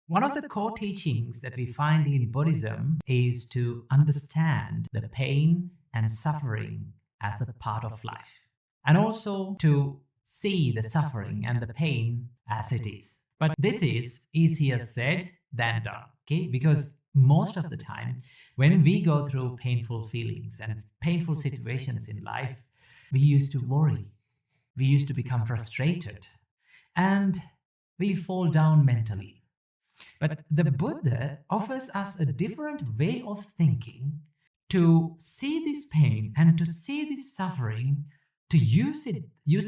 One of the core teachings that we find in Buddhism is to understand the pain and suffering as a part of life, and also to see the suffering and the pain as it is. But this is easier said than done, okay? Because most of the time, when we go through painful feelings and painful situations in life, we used to worry, we used to become frustrated, and we fall down mentally. But the Buddha offers us a different way of thinking to see this pain and to see this suffering, to use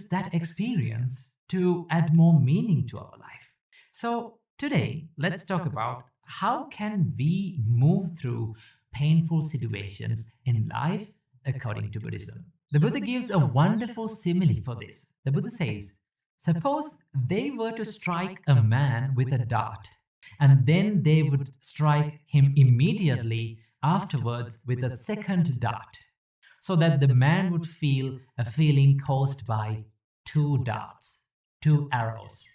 that experience to add more meaning to our life. So today, let's talk about how can we move through painful situations in life according to Buddhism. The Buddha gives a wonderful simile for this. The Buddha says, suppose they were to strike a man with a dart, and then they would strike him immediately afterwards with a second dart, so that the man would feel a feeling caused by two darts, two arrows.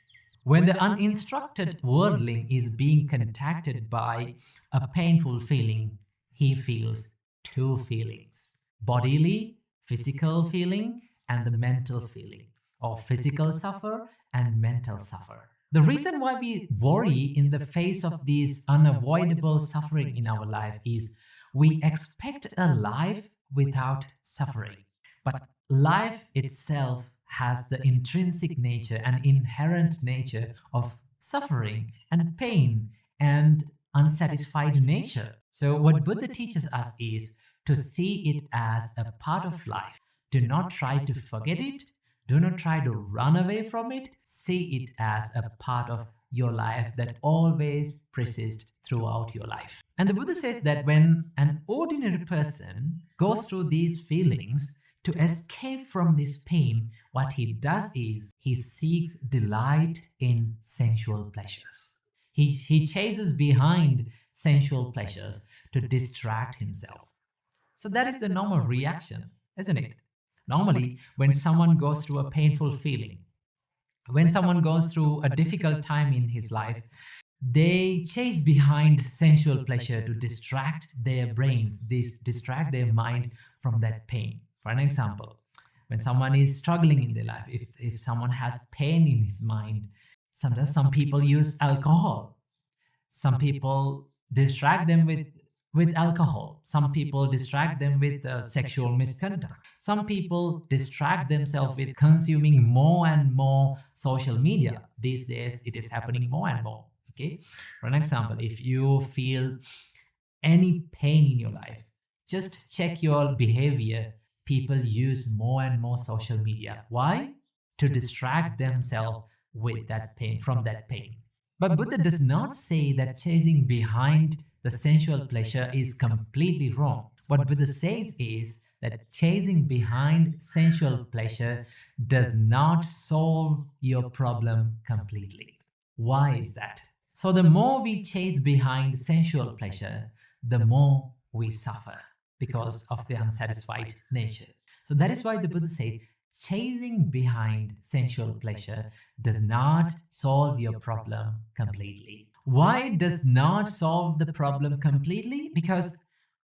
When the uninstructed worldling is being contacted by a painful feeling, he feels two feelings: bodily, physical feeling, and the mental feeling, or physical suffer and mental suffer. The reason why we worry in the face of this unavoidable suffering in our life is we expect a life without suffering. But life itself has the intrinsic nature and inherent nature of suffering and pain and unsatisfied nature. So, what Buddha teaches us is to see it as a part of life. Do not try to forget it. Do not try to run away from it. See it as a part of your life that always persists throughout your life. And the Buddha says that when an ordinary person goes through these feelings, to escape from this pain, what he does is he seeks delight in sensual pleasures. He chases behind sensual pleasures to distract himself. So that is the normal reaction, isn't it? Normally, when someone goes through a painful feeling, when someone goes through a difficult time in his life, they chase behind sensual pleasure to distract their brains, distract their mind from that pain. For an example, when someone is struggling in their life, if someone has pain in his mind, sometimes some people use alcohol. Some people distract them with alcohol. Some people distract them with sexual misconduct. Some people distract themselves with consuming more and more social media. These days, it is happening more and more. Okay. For an example, if you feel any pain in your life, just check your behavior. People use more and more social media. Why? To distract themselves with that pain, from that pain. But Buddha does not say that chasing behind the sensual pleasure is completely wrong. What Buddha says is that chasing behind sensual pleasure does not solve your problem completely. Why is that? So the more we chase behind sensual pleasure, the more we suffer because of the unsatisfied nature. So that is why the Buddha said, chasing behind sensual pleasure does not solve your problem completely. Why it does not solve the problem completely? Because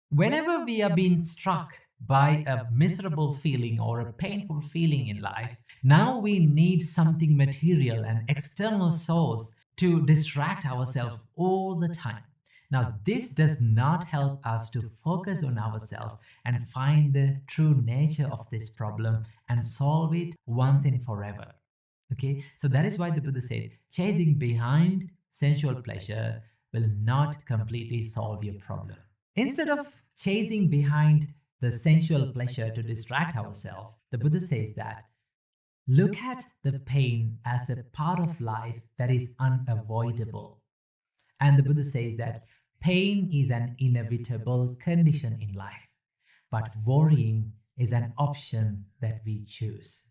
whenever we are being struck by a miserable feeling or a painful feeling in life, now we need something material, an external source to distract ourselves all the time. Now, this does not help us to focus on ourselves and find the true nature of this problem and solve it once and forever. Okay, so that is why the Buddha said, chasing behind sensual pleasure will not completely solve your problem. Instead of chasing behind the sensual pleasure to distract ourselves, the Buddha says that look at the pain as a part of life that is unavoidable. And the Buddha says that pain is an inevitable condition in life, but worrying is an option that we choose.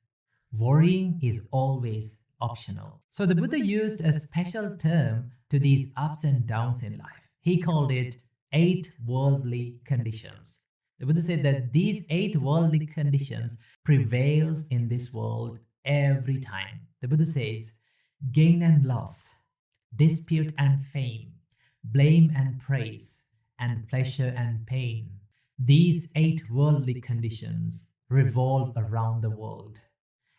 Worrying is always optional. So the Buddha used a special term to these ups and downs in life. He called it 8 worldly conditions. The Buddha said that these 8 worldly conditions prevails in this world every time. The Buddha says gain and loss, dispute and fame, blame and praise, and pleasure and pain. These 8 worldly conditions revolve around the world,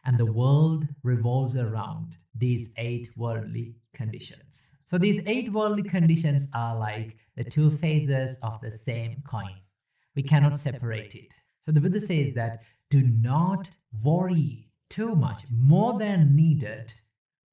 and the world revolves around these 8 worldly conditions. So, these 8 worldly conditions are like the two faces of the same coin. We cannot separate it. So, the Buddha says that do not worry too much, more than needed,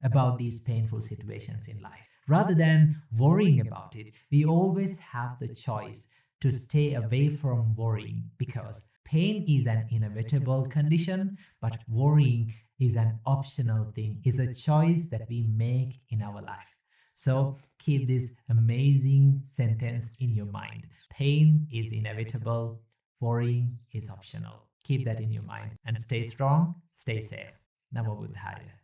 about these painful situations in life. Rather than worrying about it, we always have the choice to stay away from worrying, because pain is an inevitable condition, but worrying is an optional thing, is a choice that we make in our life. So keep this amazing sentence in your mind. Pain is inevitable, worrying is optional. Keep that in your mind and stay strong, stay safe. Namo Buddhaya.